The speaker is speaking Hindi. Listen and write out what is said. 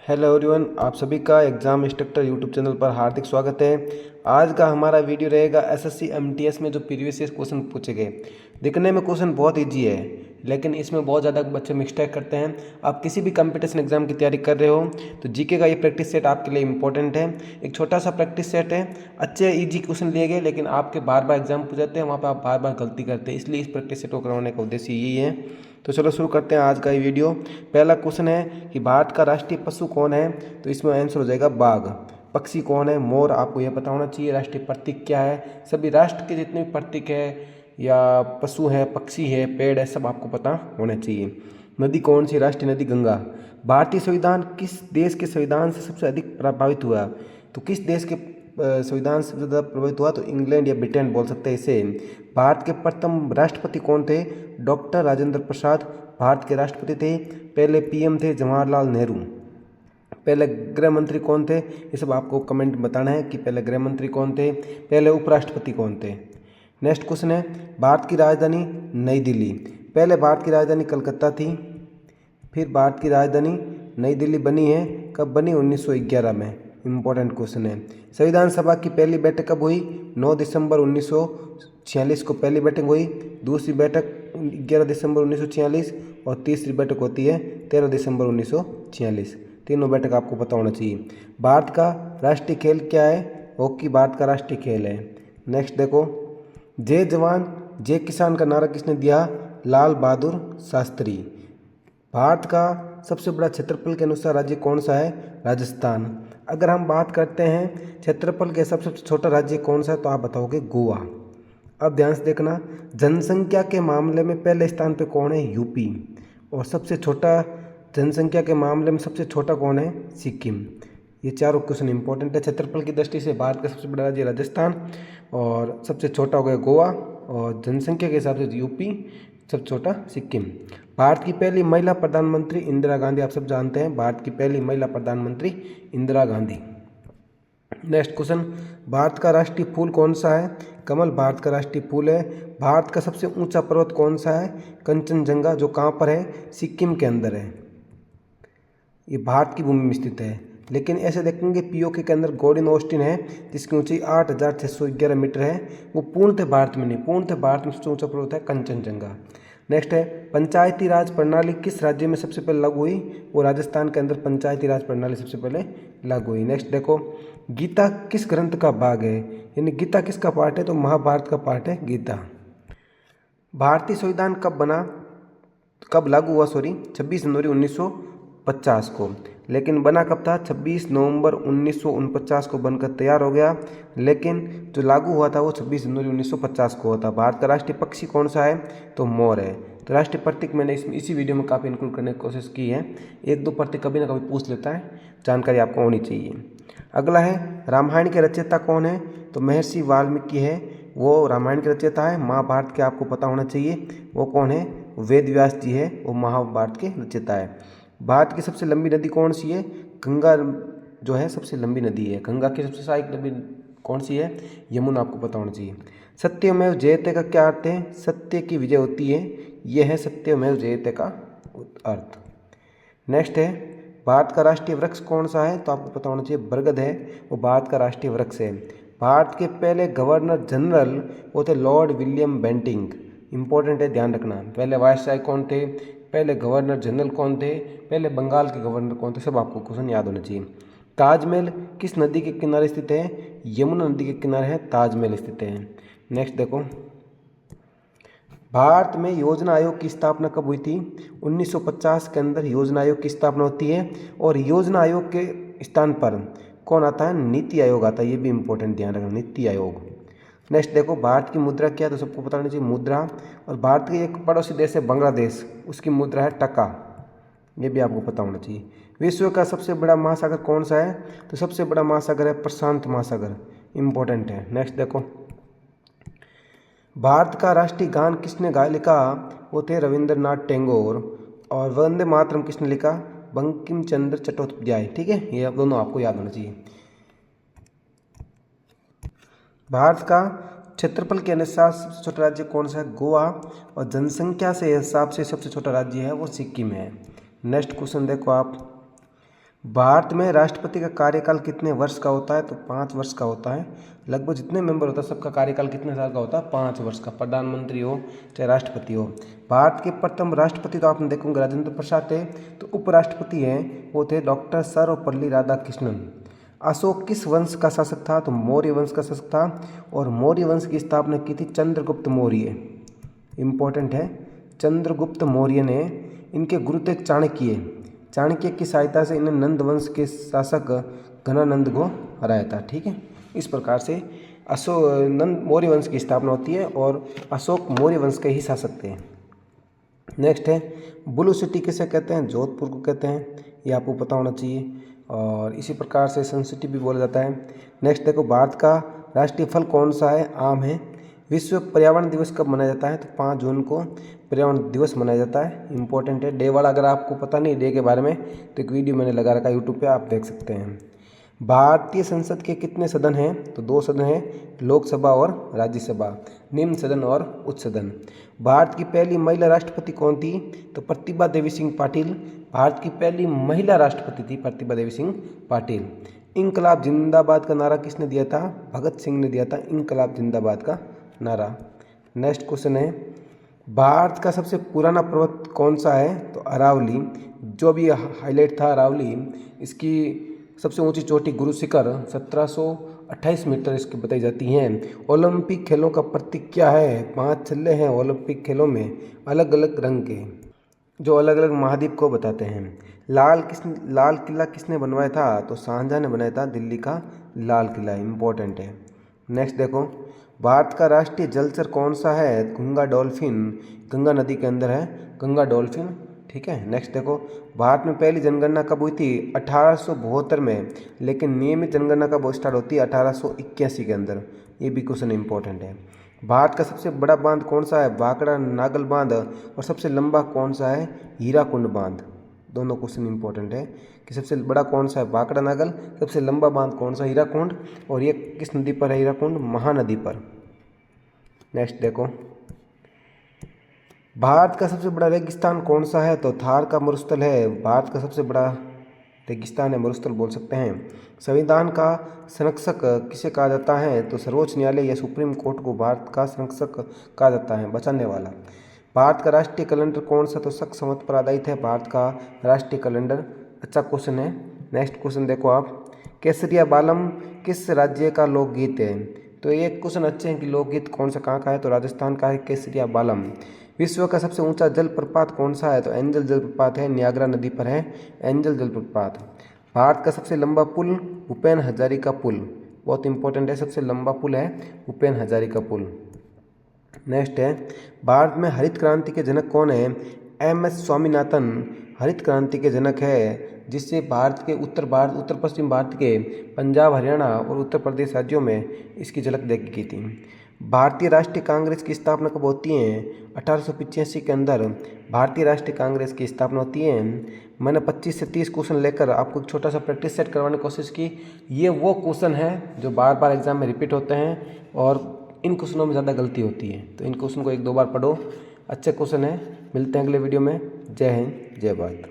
हेलो एवरीवन, आप सभी का एग्ज़ाम इंस्ट्रक्टर यूट्यूब चैनल पर हार्दिक स्वागत है। आज का हमारा वीडियो रहेगा एसएससी एमटीएस में जो प्रीवियस ईयर क्वेश्चन पूछे गए। दिखने में क्वेश्चन बहुत इजी है, लेकिन इसमें बहुत ज़्यादा बच्चे मिस्टेक करते हैं। आप किसी भी कंपटीशन एग्जाम की तैयारी कर रहे हो तो जीके का ये प्रैक्टिस सेट आपके लिए इंपॉर्टेंट है। एक छोटा सा प्रैक्टिस सेट है, अच्छे ईजी क्वेश्चन लिए गए, लेकिन आपके बार बार एग्जाम पूछ जाते हैं, वहाँ पर आप बार बार गलती करते हैं। इसलिए इस प्रैक्टिस सेट को करवाने का उद्देश्य यही है। तो चलो शुरू करते हैं आज का ये वीडियो। पहला क्वेश्चन है कि भारत का राष्ट्रीय पशु कौन है, तो इसमें आंसर हो जाएगा बाघ। पक्षी कौन है, मोर। आपको यह पता होना चाहिए। राष्ट्रीय प्रतीक क्या है, सभी राष्ट्र के जितने भी प्रतीक है या पशु है, पक्षी है, पेड़ है, सब आपको पता होना चाहिए। नदी कौन सी, राष्ट्रीय नदी गंगा। भारतीय संविधान किस देश के संविधान से सबसे अधिक प्रभावित हुआ, तो किस देश के संविधान से सबसे ज़्यादा प्रभावित हुआ, तो इंग्लैंड या ब्रिटेन बोल सकते हैं इसे। भारत के प्रथम राष्ट्रपति कौन थे, डॉक्टर राजेंद्र प्रसाद भारत के राष्ट्रपति थे। पहले पीएम थे जवाहरलाल नेहरू। पहले गृह मंत्री कौन थे, ये सब आपको कमेंट में बताना है कि पहले गृह मंत्री कौन थे, पहले उपराष्ट्रपति कौन थे। नेक्स्ट क्वेश्चन है भारत की राजधानी नई दिल्ली। पहले भारत की राजधानी कलकत्ता थी, फिर भारत की राजधानी नई दिल्ली बनी है। कब बनी, 1911 में। इम्पोर्टेंट क्वेश्चन है। संविधान सभा की पहली बैठक कब हुई, 9 दिसंबर 1946 को पहली बैठक हुई। दूसरी बैठक 11 दिसंबर 1946 और तीसरी बैठक होती है 13 दिसंबर 1946। तीनों बैठक आपको पता होना चाहिए। भारत का राष्ट्रीय खेल क्या है, हॉकी भारत का राष्ट्रीय खेल है। नेक्स्ट देखो, जय जवान जय किसान का नारा किसने दिया, लाल बहादुर शास्त्री। भारत का सबसे बड़ा क्षेत्रफल के अनुसार राज्य कौन सा है, राजस्थान। अगर हम बात करते हैं क्षेत्रफल के सबसे छोटा राज्य कौन सा है, तो आप बताओगे गोवा। अब ध्यान से देखना, जनसंख्या के मामले में पहले स्थान पे कौन है, यूपी। और सबसे छोटा जनसंख्या के मामले में सबसे छोटा कौन है, सिक्किम। ये चारों क्वेश्चन इंपॉर्टेंट है। क्षेत्रफल की दृष्टि से भारत का सबसे बड़ा राज्य राजस्थान, और सबसे छोटा हो गया गोवा, और जनसंख्या के हिसाब से यूपी, सबसे छोटा सिक्किम। भारत की पहली महिला प्रधानमंत्री इंदिरा गांधी, आप सब जानते हैं भारत की पहली महिला प्रधानमंत्री इंदिरा गांधी। नेक्स्ट क्वेश्चन, भारत का राष्ट्रीय फूल कौन सा है, कमल भारत का राष्ट्रीय फूल है। भारत का सबसे ऊंचा पर्वत कौन सा है, कंचनजंगा, जो कहाँ पर है, सिक्किम के अंदर है। ये भारत की भूमि में स्थित है। लेकिन ऐसे देखेंगे पीओके के अंदर गॉर्डन ऑस्टिन है, जिसकी ऊंचाई 8611 मीटर है। वो पूर्णतः भारत में नहीं, पूर्णतः भारत में सबसे ऊंचा पर्वत है कंचनजंगा। नेक्स्ट है पंचायती राज प्रणाली किस राज्य में सबसे पहले लागू हुई, वो राजस्थान के अंदर पंचायती राज प्रणाली सबसे पहले लागू हुई। नेक्स्ट देखो, गीता किस ग्रंथ का भाग है, यानी गीता किसका पार्ट है, तो महाभारत का पार्ट है गीता। भारतीय संविधान कब बना, कब लागू हुआ, 26 जनवरी 1950 को। लेकिन बना कब था, 26 नवंबर 1949 को बनकर तैयार हो गया। लेकिन जो लागू हुआ था वो 26 जनवरी 1950 को हुआ था। भारत का राष्ट्रीय पक्षी कौन सा है, तो मोर है। तो राष्ट्रीय प्रतीक मैंने इसी वीडियो में काफ़ी इंक्लूड करने की कोशिश की है। एक दो प्रतीक कभी ना कभी पूछ लेता है, जानकारी आपको होनी चाहिए। अगला है रामायण के रचयिता कौन है, तो महर्षि वाल्मीकि है, वो रामायण के रचयिता है। महाभारत के आपको पता होना चाहिए, वो कौन है, वेद व्यास जी है, वो महाभारत के रचयिता है। भारत की सबसे लंबी नदी कौन सी है, गंगा जो है सबसे लंबी नदी है। गंगा की सबसे सहायक नदी कौन सी है, यमुना, आपको पता होना चाहिए। सत्यमेव जयते का क्या अर्थ है, सत्य की विजय होती है, यह है सत्यमेव जयते का अर्थ। नेक्स्ट है भारत का राष्ट्रीय वृक्ष कौन सा है, तो आपको पता होना चाहिए बरगद है, वो भारत का राष्ट्रीय वृक्ष है। भारत के पहले गवर्नर जनरल वो थे लॉर्ड विलियम बेंटिंग। इंपॉर्टेंट है, ध्यान रखना। पहले वायसराय कौन थे, पहले गवर्नर जनरल कौन थे, पहले बंगाल के गवर्नर कौन थे, सब आपको क्वेश्चन याद होना चाहिए। ताजमहल किस नदी के किनारे स्थित है, यमुना नदी के किनारे है ताजमहल स्थित है। नेक्स्ट देखो, भारत में योजना आयोग की स्थापना कब हुई थी, 1950 के अंदर योजना आयोग की स्थापना होती है। और योजना आयोग के स्थान पर कौन आता है, नीति आयोग आता है। ये भी इंपॉर्टेंट ध्यान रखना, नीति आयोग। नेक्स्ट देखो, भारत की मुद्रा क्या है, तो सबको पता होना चाहिए मुद्रा। और भारत के एक पड़ोसी देश है बांग्लादेश, उसकी मुद्रा है टका, ये भी आपको पता होना चाहिए। विश्व का सबसे बड़ा महासागर कौन सा है, तो सबसे बड़ा महासागर है प्रशांत महासागर, इंपॉर्टेंट है। नेक्स्ट देखो, भारत का राष्ट्रीय गान किसने लिखा, वो थे रविंद्रनाथ टैगोर। और वंदे मातरम किसने लिखा, बंकिम चंद्र चट्टोपाध्याय। ठीक है, ये दोनों आपको याद होना चाहिए। भारत का क्षेत्रफल के अनुसार सबसे छोटा राज्य कौन सा है, गोवा। और जनसंख्या से हिसाब से सबसे छोटा राज्य है वो सिक्किम है। नेक्स्ट क्वेश्चन देखो आप, भारत में राष्ट्रपति का कार्यकाल कितने वर्ष का होता है? तो 5 वर्ष का होता है। लगभग जितने मेंबर होता है सबका कार्यकाल कितने साल का होता है? 5 वर्ष का। प्रधानमंत्री हो चाहे राष्ट्रपति हो। भारत के प्रथम राष्ट्रपति तो आपने देखोगे राजेंद्र प्रसाद थे। तो उपराष्ट्रपति हैं वो थे डॉक्टर सर्वपल्ली राधाकृष्णन। अशोक किस वंश का शासक था? तो मौर्य वंश का शासक था। और मौर्य वंश की स्थापना की थी चंद्रगुप्त मौर्य। इंपॉर्टेंट है, चंद्रगुप्त मौर्य ने। इनके गुरु थे चाणक्य। चाणक्य की सहायता से इन्हें नंद वंश के शासक घनानंद को हराया था। ठीक है, इस प्रकार से नंद मौर्य वंश की स्थापना होती है और अशोक मौर्य वंश के ही शासक थे। नेक्स्ट है ब्लू सिटी किसे कहते हैं? जोधपुर को कहते हैं, ये आपको पता होना चाहिए। और इसी प्रकार से सन सिटी भी बोला जाता है। नेक्स्ट देखो, भारत का राष्ट्रीय फल कौन सा है? आम है। विश्व पर्यावरण दिवस कब मनाया जाता है? तो 5 जून को पर्यावरण दिवस मनाया जाता है। इंपॉर्टेंट है डे वाला। अगर आपको पता नहीं डे के बारे में तो एक वीडियो मैंने लगा रखा है यूट्यूब पे, आप देख सकते हैं। भारतीय संसद के कितने सदन हैं? तो 2 सदन हैं, लोकसभा और राज्यसभा, निम्न सदन और उच्च सदन। भारत की पहली महिला राष्ट्रपति कौन थी? तो प्रतिभा देवी सिंह पाटिल भारत की पहली महिला राष्ट्रपति थी, प्रतिभा देवी सिंह पाटिल। इंकलाब जिंदाबाद का नारा किसने दिया था? भगत सिंह ने दिया था इंकलाब जिंदाबाद का नारा। नेक्स्ट क्वेश्चन है, भारत का सबसे पुराना पर्वत कौन सा है? तो अरावली। जो भी हाईलाइट था अरावली, इसकी सबसे ऊंची चोटी गुरु शिखर 1728 मीटर इसकी बताई जाती हैं। ओलंपिक खेलों का प्रतीक क्या है? 5 छल्ले हैं ओलंपिक खेलों में, अलग अलग रंग के, जो अलग अलग महाद्वीप को बताते हैं। लाल किला किसने बनवाया था? तो शाहजहां ने बनाया था दिल्ली का लाल किला। इंपॉर्टेंट है। नेक्स्ट देखो, भारत का राष्ट्रीय जलचर कौन सा है? गंगा डॉल्फिन, गंगा नदी के अंदर है गंगा डॉल्फिन। ठीक है। नेक्स्ट देखो, भारत में पहली जनगणना कब हुई थी? 1872 में। लेकिन नियमित जनगणना कब स्टार्ट होती है? 1881 के अंदर। ये भी क्वेश्चन इंपॉर्टेंट है। भारत का सबसे बड़ा बांध कौन सा है? भाखड़ा नागल बांध। और सबसे लंबा कौन सा है? हीराकुंड बांध। दोनों क्वेश्चन इंपॉर्टेंट है कि सबसे बड़ा कौन सा है? भाखड़ा नागल। सबसे लंबा बांध कौन सा? हीराकुंड। और ये किस नदी पर है हीराकुंड? महानदी पर। नेक्स्ट देखो, भारत का सबसे बड़ा रेगिस्तान कौन सा है? तो थार का मरुस्थल है भारत का सबसे बड़ा रेगिस्तान है, मरुस्थल बोल सकते हैं। संविधान का संरक्षक किसे कहा जाता है? तो सर्वोच्च न्यायालय या सुप्रीम कोर्ट को भारत का संरक्षक कहा जाता है, बचाने वाला। भारत का राष्ट्रीय कैलेंडर कौन सा? तो शक संवत पर आधारित है भारत का राष्ट्रीय कैलेंडर। अच्छा क्वेश्चन है। नेक्स्ट क्वेश्चन देखो आप, केसरिया बालम किस राज्य का लोकगीत है? तो ये क्वेश्चन अच्छे हैं कि लोकगीत कौन सा कहाँ का है? तो राजस्थान का है केसरिया बालम। विश्व का सबसे ऊंचा जलप्रपात कौन सा है? तो एंजल जलप्रपात है, नियाग्रा नदी पर है एंजल जलप्रपात। भारत का सबसे लंबा पुल भूपेन हजारिका पुल, बहुत इंपॉर्टेंट है। सबसे लंबा पुल है भूपेन हजारिका पुल। नेक्स्ट है, भारत में हरित क्रांति के जनक कौन है? MS स्वामीनाथन हरित क्रांति के जनक है, जिससे भारत के उत्तर पश्चिम भारत के पंजाब, हरियाणा और उत्तर प्रदेश राज्यों में इसकी झलक देखी गई थी। भारतीय राष्ट्रीय कांग्रेस की स्थापना कब होती है? 1885 के अंदर भारतीय राष्ट्रीय कांग्रेस की स्थापना होती है। मैंने 25 से 30 क्वेश्चन लेकर आपको एक छोटा सा प्रैक्टिस सेट करवाने की कोशिश की। ये वो क्वेश्चन है जो बार बार एग्जाम में रिपीट होते हैं और इन क्वेश्चनों में ज़्यादा गलती होती है, तो इन क्वेश्चन को 1-2 बार पढ़ो। अच्छे क्वेश्चन है। मिलते हैं अगले वीडियो में। जय हिंद, जय भारत।